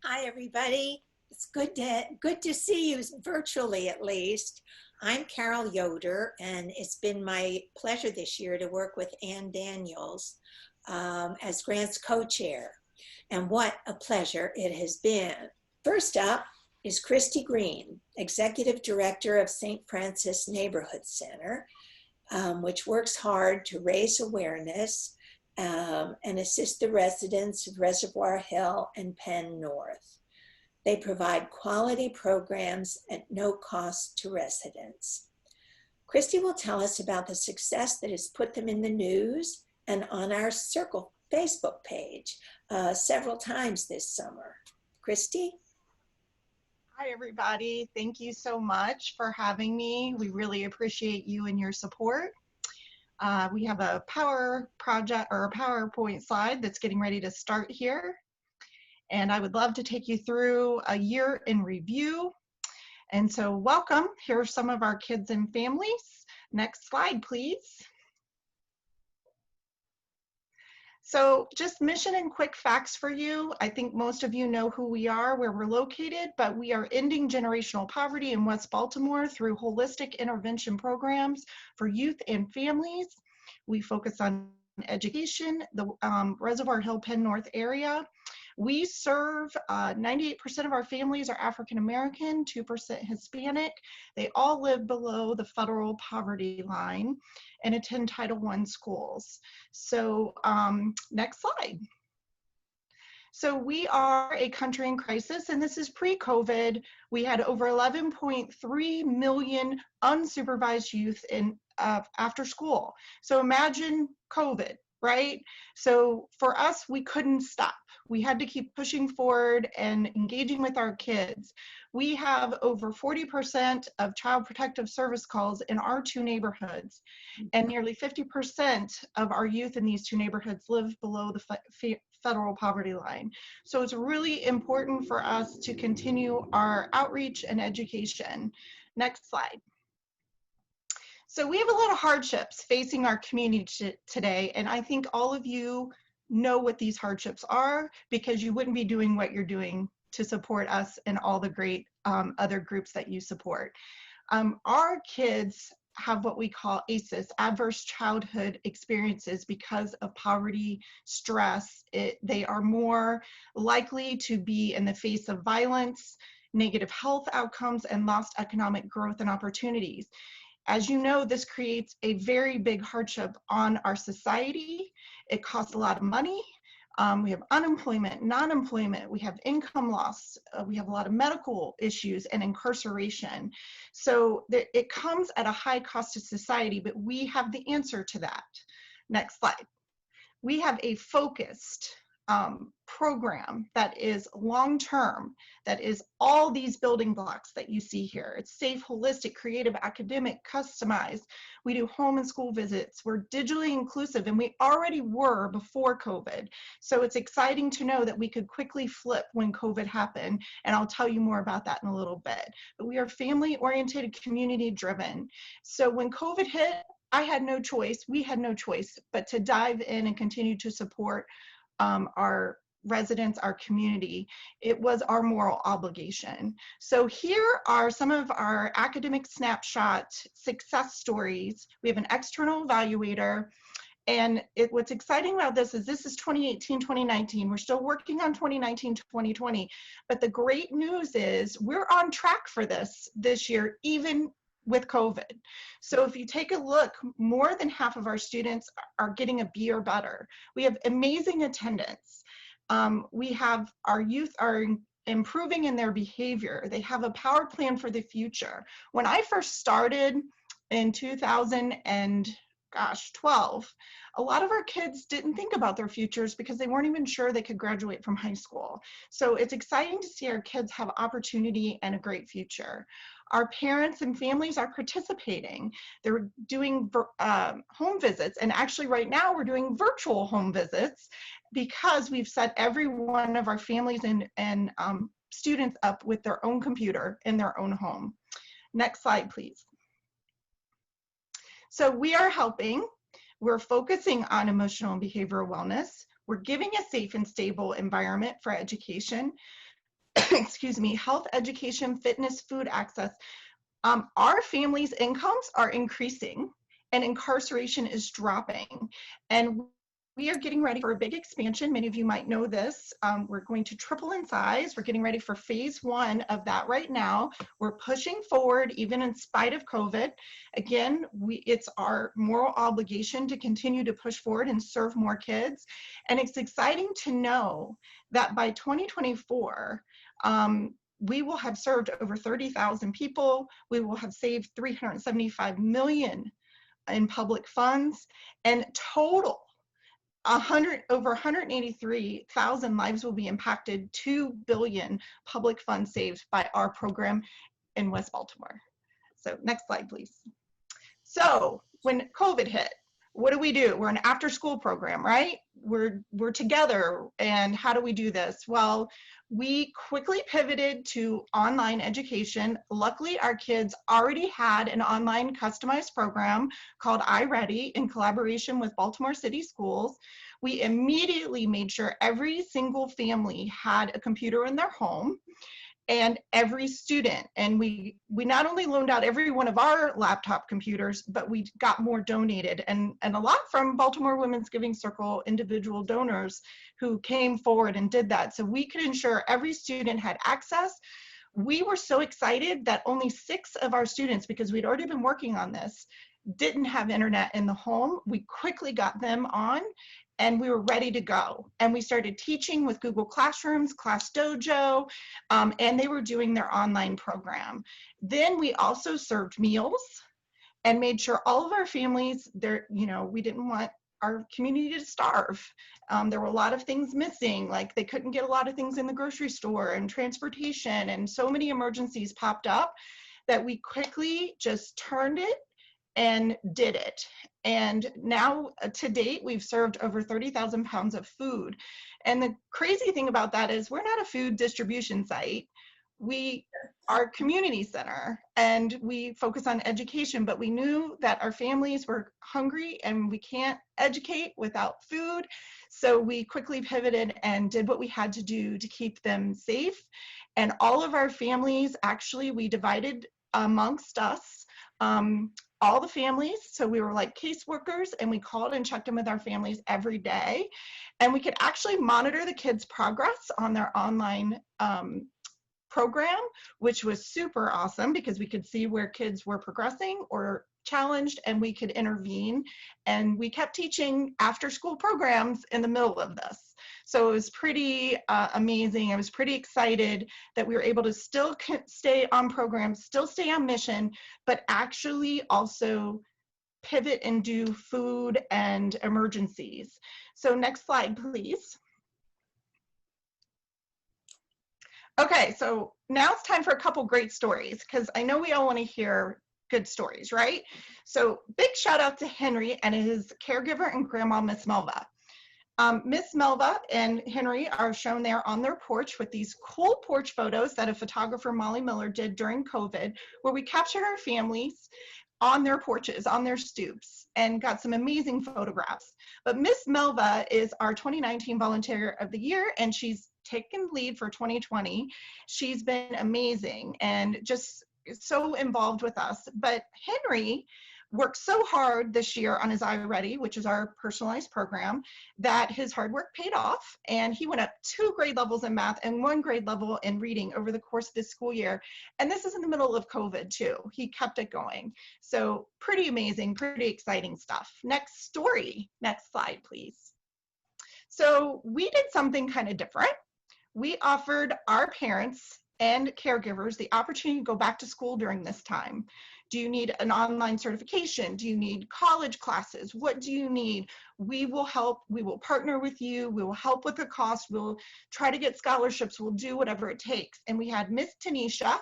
Hi, everybody. It's good to see you virtually, at least. I'm Carol Yoder, and it's been my pleasure this year to work with Ann Daniels as Grant's co-chair. And what a pleasure it has been. First up is Christy Green, Executive Director of St. Francis Neighborhood Center, which works hard to raise awareness and assist the residents of Reservoir Hill and Penn North. They provide quality programs at no cost to residents. Christy will tell us about the success that has put them in the news and on our Circle Facebook page several times this summer. Christy? Hi, everybody. Thank you so much for having me. We really appreciate you and your support. We have a power project or a PowerPoint slide that's getting ready to start here. And I would love to take you through a year in review. And so welcome. Here are some of our kids and families. Next slide, please. So just mission and quick facts for you. I think most of you know who we are, where we're located, but we are ending generational poverty in West Baltimore through holistic intervention programs for youth and families. We focus on education, the Reservoir Hill, Penn North area. We serve 98% of our families are African American, 2% Hispanic. They all live below the federal poverty line and attend Title I schools. So next slide. So we are a country in crisis, and this is pre-COVID. We had over 11.3 million unsupervised youth in after school. So imagine COVID, right? So for us, we couldn't stop. We had to keep pushing forward and engaging with our kids. We have over 40% of child protective service calls in our two neighborhoods, and nearly 50% of our youth in these two neighborhoods live below the federal poverty line. So it's really important for us to continue our outreach and education. Next slide. So we have a lot of hardships facing our community today, and I think all of you know what these hardships are because you wouldn't be doing what you're doing to support us and all the great other groups that you support. Our kids have what we call ACEs, adverse childhood experiences, because of poverty, stress. They are more likely to be in the face of violence, negative health outcomes, and lost economic growth and opportunities. As you know, this creates a very big hardship on our society. It costs a lot of money. We have unemployment, non-employment, we have income loss, we have a lot of medical issues and incarceration. So it comes at a high cost to society, but we have the answer to that. Next slide. We have a focused program that is long-term, that is all these building blocks that you see here. It's safe, holistic, creative, academic, customized. We do home and school visits. We're digitally inclusive, and we already were before COVID. So it's exciting to know that we could quickly flip when COVID happened, and I'll tell you more about that in a little bit. But we are family-oriented, community-driven. So when COVID hit, I had no choice, we had no choice, but to dive in and continue to support our residents, our community. It was our moral obligation. So here are some of our academic snapshot success stories. We have an external evaluator, and what's exciting about this is 2018, 2019. We're still working on 2019, 2020, but the great news is we're on track for this year, even with COVID. So if you take a look, more than half of our students are getting a B or better. We have amazing attendance. We have our youth are improving in their behavior. They have a power plan for the future. When I first started in 2012, a lot of our kids didn't think about their futures because they weren't even sure they could graduate from high school. So it's exciting to see our kids have opportunity and a great future. Our parents and families are participating. They're doing home visits, and actually right now we're doing virtual home visits because we've set every one of our families and students up with their own computer in their own home. Next slide, please. So we are helping. We're focusing on emotional and behavioral wellness. We're giving a safe and stable environment for education. excuse me, health, education, fitness, food access. Our families' incomes are increasing and incarceration is dropping. And we are getting ready for a big expansion. Many of you might know this. We're going to triple in size. We're getting ready for phase 1 of that right now. We're pushing forward even in spite of COVID. Again, it's our moral obligation to continue to push forward and serve more kids. And it's exciting to know that by 2024, we will have served over 30,000 people. We will have saved 375 million in public funds, and total over 183,000 lives will be impacted. 2 billion public funds saved by our program in West Baltimore. So next slide, please. So when COVID hit, what do? We're an after-school program, right? We're together, and how do we do this? Well, we quickly pivoted to online education. Luckily, our kids already had an online customized program called iReady in collaboration with Baltimore City Schools. We immediately made sure every single family had a computer in their home, and every student. And we not only loaned out every one of our laptop computers, but we got more donated, and a lot from Baltimore Women's Giving Circle individual donors who came forward and did that. So we could ensure every student had access. We were so excited that only 6 of our students, because we'd already been working on this, didn't have internet in the home. We quickly got them on, and we were ready to go. And we started teaching with Google Classrooms, Class Dojo, and they were doing their online program. Then we also served meals and made sure all of our families, we didn't want our community to starve. There were a lot of things missing, like they couldn't get a lot of things in the grocery store and transportation, and so many emergencies popped up that we quickly just turned it and did it. And now to date, we've served over 30,000 pounds of food. And the crazy thing about that is we're not a food distribution site. We are a community center, and we focus on education, but we knew that our families were hungry and we can't educate without food. So we quickly pivoted and did what we had to do to keep them safe. And all of our families, actually, we divided amongst us, all the families. So we were like caseworkers, and we called and checked in with our families every day. And we could actually monitor the kids' progress on their online program, which was super awesome because we could see where kids were progressing or challenged, and we could intervene. And we kept teaching after school programs in the middle of this. So it was pretty amazing. I was pretty excited that we were able to still stay on program, still stay on mission, but actually also pivot and do food and emergencies. So next slide, please. Okay, so now it's time for a couple great stories, because I know we all want to hear good stories, right? So big shout out to Henry and his caregiver and grandma, Miss Melva. Miss Melva and Henry are shown there on their porch with these cool porch photos that a photographer, Molly Miller, did during COVID, where we captured our families on their porches, on their stoops, and got some amazing photographs. But Miss Melva is our 2019 Volunteer of the Year, and she's taken lead for 2020. She's been amazing and just so involved with us. But Henry worked so hard this year on his iReady, which is our personalized program, that his hard work paid off, and he went up 2 grade levels in math and 1 grade level in reading over the course of this school year. And this is in the middle of COVID too. He kept it going. So pretty amazing, pretty exciting stuff. Next story, next slide, please. So we did something kind of different. We offered our parents and caregivers the opportunity to go back to school during this time. Do you need an online certification? Do you need college classes? What do you need? We will help. We will partner with you. We will help with the cost. We'll try to get scholarships. We'll do whatever it takes. And we had Miss Tanisha,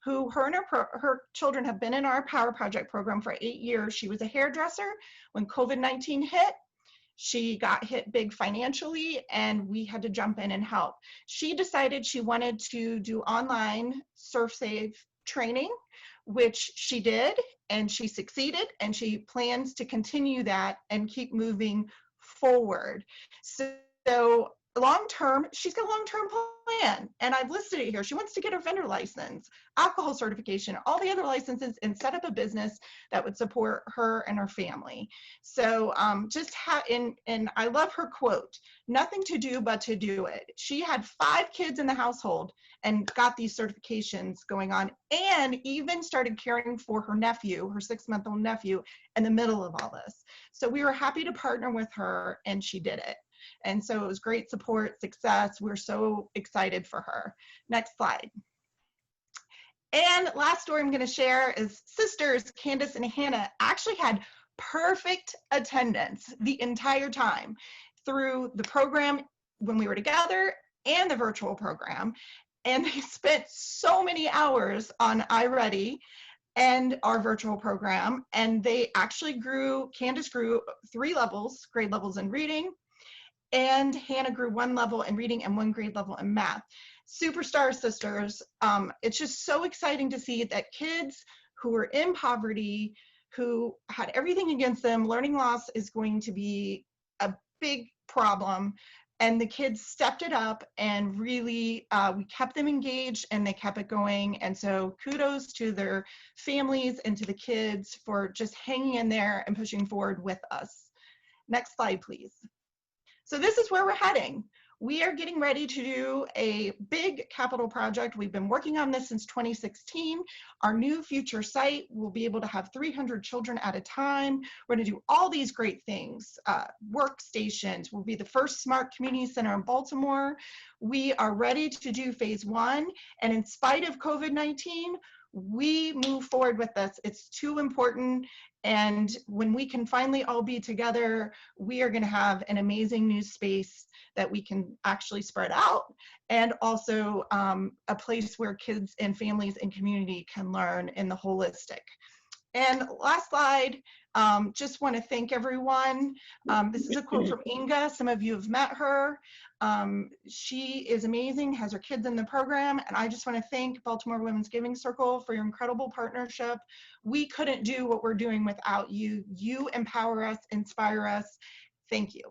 who her and her children have been in our Power Project program for 8 years. She was a hairdresser. When COVID-19 hit, she got hit big financially, and we had to jump in and help. She decided she wanted to do online SurfSave training, which she did, and she succeeded, and she plans to continue that and keep moving forward. So long-term, she's got a long-term plan, and I've listed it here. She wants to get her vendor license, alcohol certification, all the other licenses, and set up a business that would support her and her family. So and I love her quote, "Nothing to do but to do it." She had 5 kids in the household and got these certifications going on, and even started caring for her nephew, her 6-month-old nephew, in the middle of all this. So we were happy to partner with her, and she did it. And so it was great support, success. We're so excited for her. Next slide. And last story I'm going to share is sisters Candace and Hannah actually had perfect attendance the entire time through the program when we were together and the virtual program. And they spent so many hours on iReady and our virtual program. And they actually Candace grew 3 levels, grade levels in reading, and Hannah grew 1 level in reading and 1 grade level in math. Superstar sisters. It's just so exciting to see that kids who are in poverty, who had everything against them, learning loss is going to be a big problem. And the kids stepped it up, and really we kept them engaged, and they kept it going. And so kudos to their families and to the kids for just hanging in there and pushing forward with us. Next slide, please. So this is where we're heading. We are getting ready to do a big capital project. We've been working on this since 2016. Our new future site will be able to have 300 children at a time. We're going to do all these great things. Workstations. We'll be the first smart community center in Baltimore. We are ready to do phase 1. And in spite of COVID-19, we move forward with this. It's too important. And when we can finally all be together, we are going to have an amazing new space that we can actually spread out, and also a place where kids and families and community can learn in the holistic. And last slide, just want to thank everyone. This is a quote from Inga. Some of you have met her. She is amazing, has her kids in the program, and I just want to thank Baltimore Women's Giving Circle for your incredible partnership. We couldn't do what we're doing without you. You empower us, inspire us. Thank you.